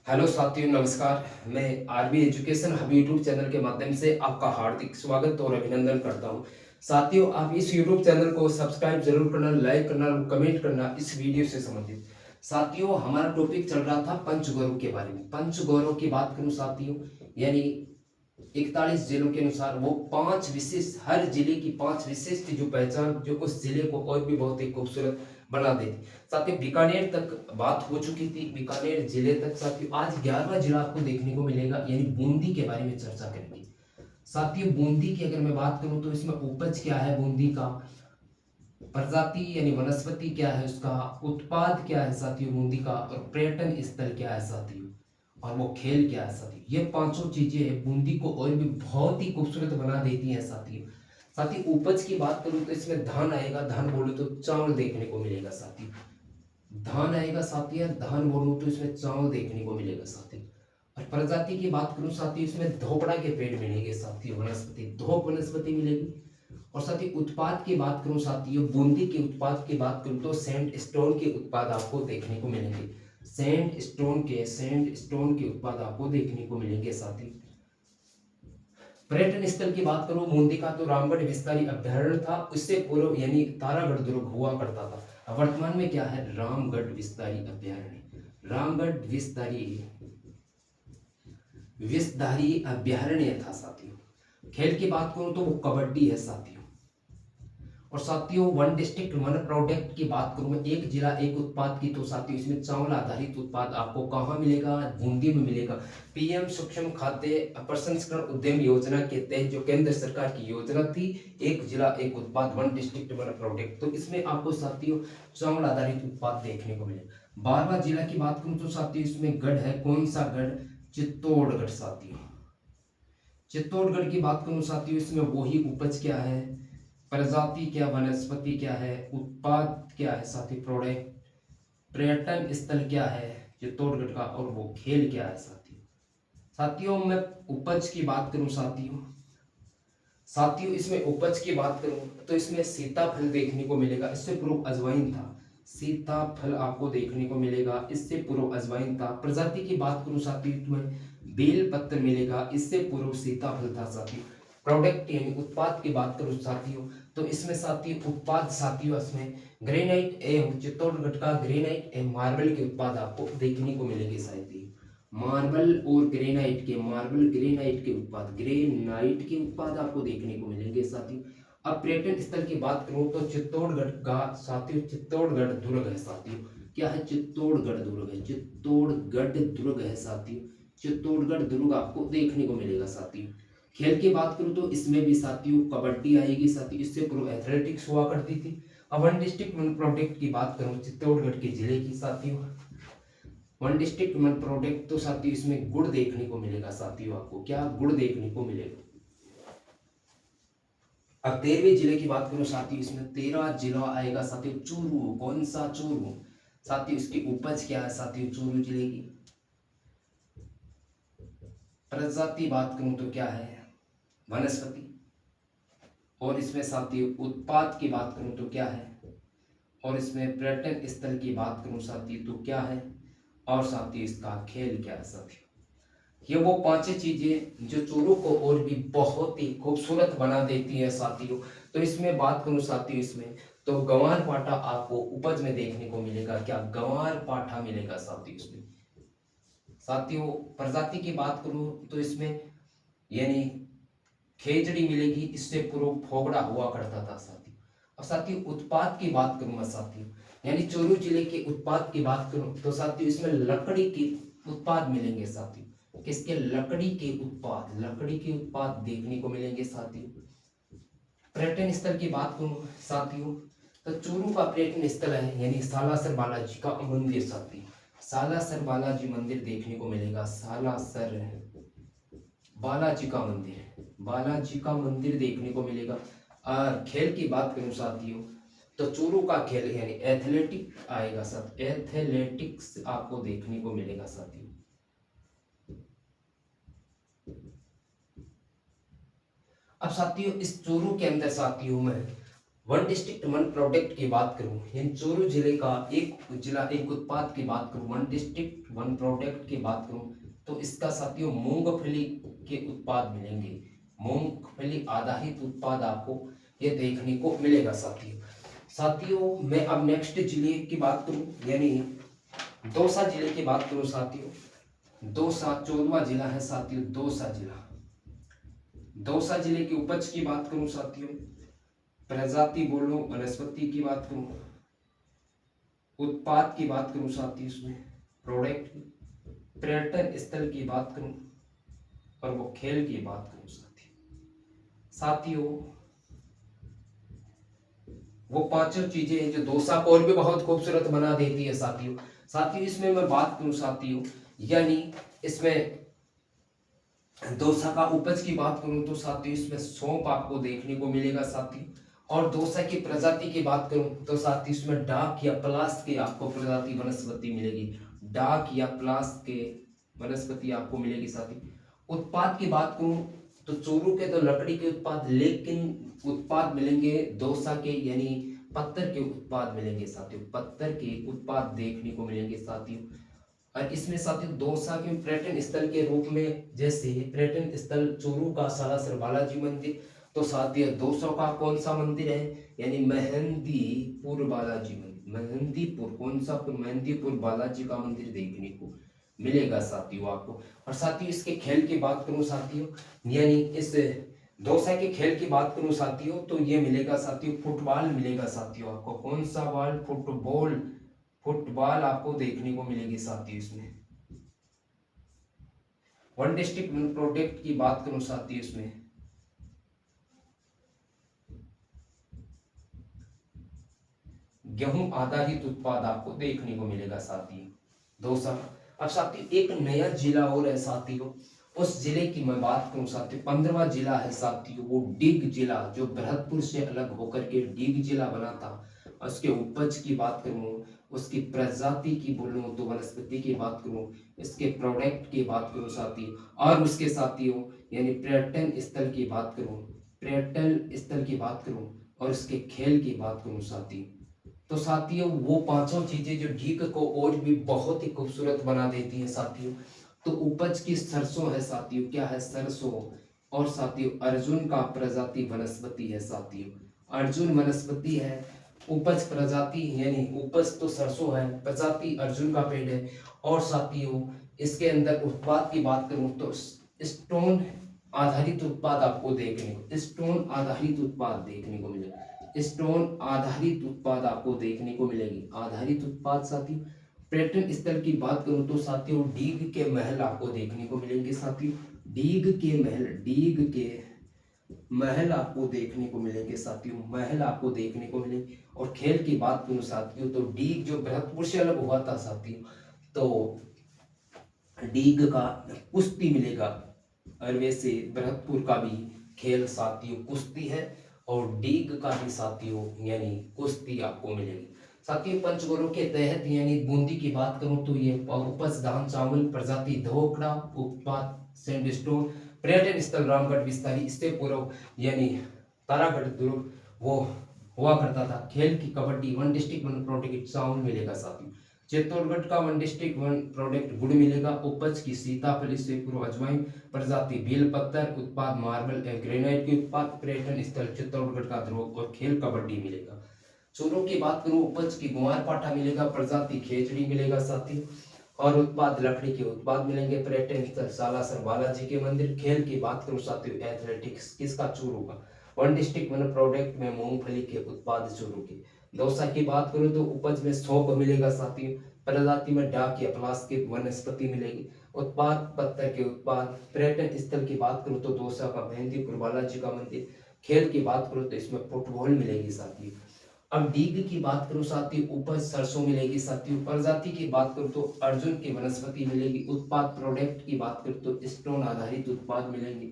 Hello साथियों, नमस्कार। मैं RB education hub YouTube channel के माध्यम से आपका हार्दिक स्वागत और अभिनंदन करता हूं। साथियों, आप इस यूट्यूब चैनल को सब्सक्राइब जरूर करना, लाइक करना और कमेंट करना इस वीडियो से संबंधित। साथियों, हमारा टॉपिक चल रहा था पंचगौरव के बारे में। पंचगौरव की बात करूं साथियों, यानी 41 जिलों के अनुसार वो पांच विशिष्ट, हर जिले की पांच विशिष्ट जो पहचान जो उस जिले को और भी बहुत ही खूबसूरत बना देती। साथियों, बीकानेर तक बात हो चुकी थी, बीकानेर जिले तक। साथियों, आज 11वां जिला आपको देखने को मिलेगा, यानी बूंदी के बारे में चर्चा करेंगे। साथियों, बूंदी की अगर मैं बात करूं तो इसमें उपज क्या है बूंदी का, प्रजाति यानी वनस्पति क्या है उसका, उत्पाद क्या है साथियों बूंदी का, और पर्यटन स्थल क्या है साथियों, और वो खेल क्या है साथियों। ये पांचों चीजें बूंदी को और भी बहुत ही खूबसूरत बना देती हैं साथियों। साथियों, उपज की बात करूं तो इसमें धान आएगा, धान बोले तो चावल देखने को मिलेगा साथियों। धान आएगा साथियों, धान बोलूं तो इसमें चावल देखने को मिलेगा साथियों। और प्रजाति की बात करूं साथियों, इसमें धोपड़ा के पेड़ मिलेंगे साथियों, वनस्पति धोप वनस्पति मिलेगी। और साथ ही उत्पाद की बात करूं साथियों, बूंदी के उत्पाद की बात करूं तो सैंड स्टोन के उत्पाद आपको देखने को मिलेंगे। सैंड स्टोन के उत्पाद आपको देखने को मिलेंगे साथी। पर्यटन स्थल की बात करूं, बूंदी का तो रामगढ़ विस्तारी अभ्यारण्य था, उससे पूर्व यानी तारागढ़ दुर्ग हुआ करता था। अब वर्तमान में क्या है, रामगढ़ विस्तारी अभ्यारण्य। रामगढ़ विस्तारी विस्तारी अभ्यारण्य था साथियों। खेल की बात करूं तो वो कबड्डी है साथियों। और साथियों, वन डिस्ट्रिक्ट वन प्रोडक्ट की बात करूं मैं, एक जिला एक उत्पाद की, तो साथियों इसमें चावल आधारित उत्पाद आपको कहां मिलेगा, बूंदी में मिलेगा। पीएम सूक्ष्म खाद्य प्रसंस्करण उद्यम योजना के तहत जो केंद्र सरकार की योजना थी, एक जिला एक उत्पाद, वन डिस्ट्रिक्ट वन प्रोडक्ट, तो इसमें आपको साथियों चावल आधारित उत्पाद देखने को मिलेगा। 12वां जिला की बात करूं तो साथियों इसमें गढ़ है, कौन सा गढ़, चित्तौड़गढ़ साथियों। चित्तौड़गढ़ की बात करूं साथियों, इसमें वही उपज क्या है, प्रजाति क्या, वनस्पति क्या है, उत्पाद क्या है साथी, प्रोडक्ट, पर्यटन स्थल क्या है चित्तौड़गढ़ का, और वो खेल क्या है साथियों। साथियों, मैं उपज की बात करूं साथियों, इसमें उपज की बात करूं तो इसमें सीताफल देखने को मिलेगा, इससे पूर्व अजवाइन था। सीताफल आपको देखने को मिलेगा, इससे पूर्व अजवाइन था। प्रजाति की बात करूं साथियों, तुम्हें बेल पत्र मिलेगा, इससे पूर्व सीताफल था साथियों। प्रोडक्ट यानी उत्पाद की बात करूं साथियों, तो इसमें साथियों उत्पाद साथियों इसमें ग्रेनाइट एवं चित्तौड़गढ़ का ग्रेनाइट एवं मार्बल के उत्पाद आपको देखने को मिलेंगे साथियों। मार्बल और ग्रेनाइट के, मार्बल ग्रेनाइट के उत्पाद, ग्रेनाइट के उत्पाद आपको देखने को मिलेंगे साथियों। अब पर्यटन स्थल की बात करूं तो चित्तौड़गढ़ का साथियों, चित्तौड़गढ़ दुर्ग है साथियों। क्या है, चित्तौड़गढ़ दुर्ग है, चित्तौड़गढ़ दुर्ग है साथियों। चित्तौड़गढ़ दुर्ग आपको देखने को मिलेगा साथियों। खेल की बात करूं तो इसमें भी साथियों कबड्डी आएगी साथियों, इससे पूर्व एथलेटिक्स हुआ करती थी। अब वन डिस्ट्रिक्ट वन प्रोडक्ट की बात करूं चित्तौड़गढ़ के जिले की साथियों, वन डिस्ट्रिक्ट वन प्रोडक्ट, तो साथियों इसमें गुड़ देखने को मिलेगा साथियों, आपको क्या, गुड़ देखने को मिलेगा। अब 13वें जिले की बात करूं साथियों, इसमें 13 जिला आएगा साथियों, चूरू, कौन सा चूरू साथियों, इसकी उपज क्या है साथियों चूरू जिले की। प्रजाति बात करूं तो क्या है, वनस्पति। और इसमें साथियों उत्पाद की बात करूं तो क्या है, और इसमें पर्यटन स्थल की बात करूं साथियों तो क्या है, और साथियों इसका खेल क्या है साथियों। ये वो पांचें चीजें जो चूरू को और भी बहुत ही खूबसूरत बना देती है साथियों। तो इसमें बात करूं साथियों, इसमें तो गंवार पाठा आपको उपज में देखने को मिलेगा, क्या, गंवार पाठा मिलेगा साथियों इसमें। साथियों, प्रजाति की बात करूं तो इसमें यानी खेजड़ी मिलेगी, इससे पूर्व फोगड़ा हुआ करता था साथियों। अब साथियों उत्पाद की बात करूंगा साथियों, यानी चूरू जिले के उत्पाद की बात करूं तो साथियों इसमें लकड़ी के उत्पाद मिलेंगे साथियों। किसके, लकड़ी के उत्पाद, लकड़ी के उत्पाद देखने को मिलेंगे साथियों। पर्यटन स्थल की बात करूं साथियों, तो चूरू का पर्यटन स्थल है यानी सालासर बालाजी का मंदिर साथियों। सालासर बालाजी मंदिर देखने को मिलेगा, सालासर बालाजी का मंदिर, बालाजी का मंदिर देखने को मिलेगा। और खेल की बात करूं साथियों, तो चूरू का खेल यानी एथलेटिक आएगा साथ, एथलेटिक्स आपको देखने को मिलेगा साथियों। अब साथियों इस चूरू के अंदर साथियों में वन डिस्ट्रिक्ट वन प्रोडक्ट की बात करूं, यानी चूरू जिले का एक जिला एक उत्पाद की बात करूं, वन डिस्ट्रिक्ट वन प्रोडक्ट की बात करूं, तो इसका साथियों मूंगफली के उत्पाद मिलेंगे। मूंगफली आधारित उत्पाद आपको ये देखने को मिलेगा साथियों। साथियों मैं अब नेक्स्ट जिले की बात करूं, यानी दौसा जिले की बात करूं साथियों। दौसा 14वां जिला है साथियों, दौसा जिला। दौसा जिले की उपज की बात करूं साथियों, प्रजाति बोलो, वनस्पति की बात करूं, उत्पाद की बात करूं साथियों, इसमें प्रोडक्ट, पर्यटन स्थल की बात करूं, और वो खेल की बात करूं साथियों वो पांचों चीजें हैं जो डोसा को और भी बहुत खूबसूरत बना देती है साथियों। साथियों इसमें मैं बात करूं साथियों, यानी इसमें डोसा का उपज की बात करूं तो साथियों इसमें सौंफ आपको देखने को मिलेगा साथियों। और डोसा की प्रजाति की बात करूं तो साथियों इसमें डाक या प्लास के आपको प्रजाति वनस्पति मिलेगी। डाक या प्लास के वनस्पति आपको मिलेगी साथियों। उत्पाद की बात करूं तो चूरू के तो लकड़ी के उत्पाद, लेकिन उत्पाद मिलेंगे डोसा के, यानी पत्थर के उत्पाद मिलेंगे साथियों। पत्थर के उत्पाद देखने को मिलेंगे साथियों। और इसमें साथियों डोसा के पर्यटन स्थल के रूप में, जैसे पर्यटन स्थल चूरू का सालासर बालाजी मंदिर, तो साथियों डोसा का कौन सा मंदिर है, यानी मेहंदीपुर बालाजी मंदिर। मेहंदीपुर कौन सा, मेहंदीपुर बालाजी का मंदिर देखने को मिलेगा साथियों आपको। और साथियों इसके खेल की बात करूं साथियों, यानी इस डोसा के खेल की बात करूं साथियों, तो ये मिलेगा साथियों फुटबॉल मिलेगा साथियों आपको। कौन सा बॉल, फुटबॉल, फुटबॉल आपको देखने को मिलेगी साथियों इसमें। वन डिस्ट्रिक्ट वन प्रोडक्ट की बात करूं साथियों, इसमें गेहूं आधारित उत्पाद आपको देखने को मिलेगा साथियों डोसा। अब साथियों एक नया जिला और है साथियों, उस जिले की मैं बात करूं साथियों, 15वां जिला है साथियों, वो डीग जिला, जो भरतपुर से अलग होकर के डीग जिला बना था। उसके उपज की बात करूं, उसकी प्रजाति की बोलूं तो वनस्पति की बात करूं, इसके प्रोडक्ट की बात करूं साथियों, और उसके साथियों यानी पर्यटन स्थल की बात करूं, पर्यटन स्थल की बात करूं, और इसके खेल की बात करूं साथियों, तो साथियों वो पांचों चीजें जो डीग को और भी बहुत ही खूबसूरत बना देती हैं साथियों। तो उपज की सरसों है साथियों, क्या है, सरसों। और साथियों अर्जुन का प्रजाति वनस्पति है साथियों, अर्जुन वनस्पति है। उपज प्रजाति यानी उपज तो सरसों है, प्रजाति अर्जुन का पेड़ है। और साथियों इसके अंदर उत्पाद की बात करूं तो स्टोन आधारित उत्पाद आपको देखने को, स्टोन आधारित उत्पाद देखने को मिलेगा। स्टोन आधारित उत्पाद आपको देखने को मिलेगी, आधारित उत्पाद साथियों। पर्यटन स्थल की बात करूं तो साथियों डीग के महल आपको देखने को मिलेंगे साथियों, डीग के महल, डीग के महल आपको देखने को मिलेंगे साथियों, महल आपको देखने को मिलेंगे। और खेल की बात करूं साथियों तो डीग जो भरतपुर से अलग हुआ था साथियों, तो डीग का कुश्ती मिलेगा। और वैसे भरतपुर का भी खेल साथियों कुश्ती है, और डीग का भी साथियों यानी कुश्ती आपको मिलेगी साथियों। पंचगोलों के तहत यानी बूंदी की बात करूं तो ये उपज धान चावल, प्रजाति धोकड़ा, उत्पाद सैंडस्टोन, पर्यटन स्थल रामगढ़ विस्तारी, इससे पूर्व यानी तारागढ़ दुर्ग वो हुआ करता था। खेल की kabaddi, one district one product चावल मिलेगा साथियों। चित्तौड़गढ़ का वन डिस्ट्रिक्ट वन प्रोडक्ट गुड़ मिलेगा। उपज की सीताफली से पूर्व अजवाइन, प्रजाति बेल पत्थर, उत्पाद मार्बल ग्रेनाइट के उत्पाद, पर्यटन स्थल चित्तौड़गढ़ का ध्रुव, और खेल कबड्डी मिलेगा। चूरों की बात करूं उपज की ग्वारपाठा मिलेगा, प्रजाति खेचड़ी मिलेगा साथियों, और उत्पाद लकड़ी के उत्पाद मिलेंगे। पर्यटन स्थल सालासर बालाजी के मंदिर। खेल की बात करूं साथियों एथलेटिक्स किसका, चूरू का। वन डिस्ट्रिक्ट वन प्रोडक्ट में मूंगफली के उत्पाद चूरू के। दौसा की बात करूं तो उपज में सौंफ मिलेगा साथियों, प्रजाति में डाक या प्लास की वनस्पति मिलेगी। उत्पाद पत्थर के उत्पाद। पर्यटन स्थल की बात करूं तो दौसा का मेहंदीपुर बालाजी का मंदिर। खेल की बात करूं तो इसमें फुटबॉल मिलेगी साथियों। अब डीग की बात करूं साथियों उपज सरसों मिलेगी साथियों। प्रजाति की बात करूं तो अर्जुन की वनस्पति मिलेगी। उत्पाद प्रोडक्ट की बात करूं तो स्टोन आधारित उत्पाद मिलेंगे।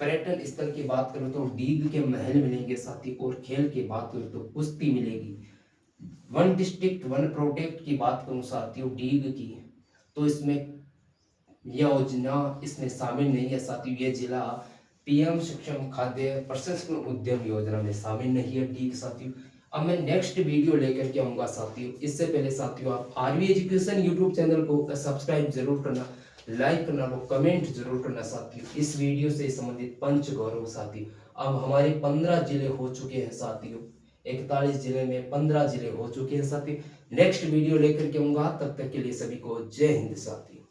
पर्यटन स्थल की बात करूं तो डीग के महल मिलेंगे साथियों, और खेल की बात करूं तो कुश्ती मिलेगी। वन डिस्ट्रिक्ट वन प्रोडक्ट की बात करूं साथियों डीग की, तो इसमें यह योजना इसमें शामिल नहीं है साथियों। यह जिला पीएम सक्षम खाद्य प्रसंस्करण उद्यम योजना में शामिल नहीं है। ठीक साथियों, अब मैं नेक्स्ट वीडियो लेकर के आऊंगा साथियों। इससे पहले साथियों आप आरवी एजुकेशन यूट्यूब चैनल को सब्सक्राइब जरूर करना, लाइक करना, वो कमेंट जरूर करना साथियों। इस वीडियो से संबंधित पंच गौरव साथियों, अब हमारे 15 जिले हो चुके हैं साथियों। 41 जिले में 15 जिले हो चुके हैं साथियों। नेक्स्ट वीडियो लेकर के आऊंगा, तब तक के लिए सभी को जय हिंद साथियों।